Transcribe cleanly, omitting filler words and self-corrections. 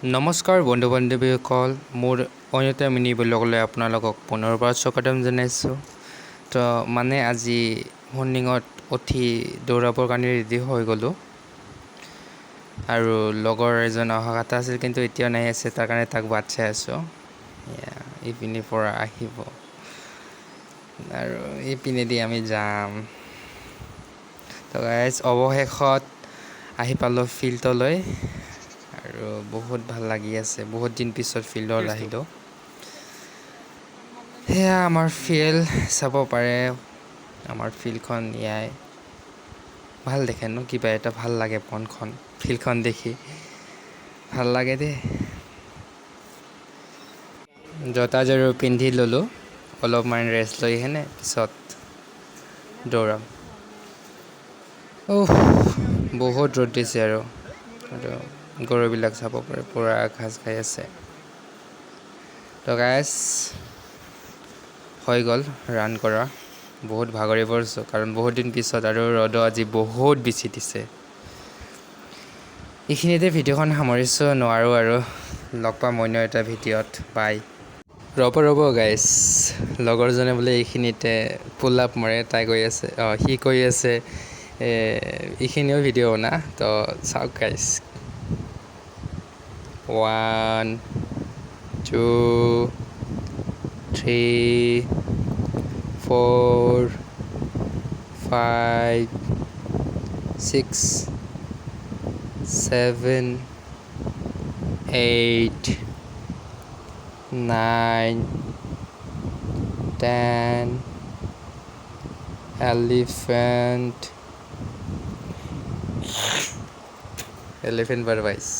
নমস্কাৰ বন্ধু বান্ধৱীসকল, মোৰ অন্য এটা মিনি ব্লগলৈ আপোনালোকক পুনৰবাৰ স্বাগতম জনাইছোঁ। তো আজি মৰ্ণিঙত উঠি দৌৰাবৰ কাৰণে ৰেডি হৈ গ'লোঁ আৰু লগৰ এজন অহা কথা আছিল, কিন্তু এতিয়া নাহি আছে, তাৰ কাৰণে তাক বাট চাই আছোঁ। ইপিনিৰ পৰা আহিব আৰু ইপিনেদি আমি যাম। তো গাইজ, অৱশেষত আহি পালোঁ ফিল্ডলৈ আৰু বহুত ভাল লাগি আছে। বহুত দিন পিছত ফিল্ডত আহিলোঁ। সেয়া আমাৰ ফিল্ড, চাব পাৰে আমাৰ ফিল্ডখন। ইয়াই ভাল দেখে ন, কিবা এটা ভাল লাগে মনখন ফিল্ডখন দেখি, ভাল লাগে দেই। জোতা জোৰো পিন্ধি ল'লোঁ, অলপমান ৰেষ্ট লৈ কিনে পিছত দৌৰাম। বহুত ৰ'দ দিছে আৰু গৰুবিলাক চাব পাৰে, পূৰা ঘাঁচ খাই আছে। তো গাইজ, হৈ গ'ল ৰান কৰা। বহুত ভাগৰি পৰিছোঁ, কাৰণ বহুত দিন পিছত আৰু ৰ'দো আজি বহুত বেছি দিছে। এইখিনিতে ভিডিঅ'খন সামৰিছোঁ, নোৱাৰোঁ আৰু লগ পাম অন্য এটা ভিডিঅ'ত। বাই। ৰ'ব গাইজ, লগৰজনে বোলে এইখিনিতে পুল আপ মাৰে, তাই কৈ আছে, সি কৈ আছে এইখিনিও ভিডিঅ' বনা। তো চাওক গাইজ, 1 2 3 4 5 6 7 8 9 10 elephant bar wise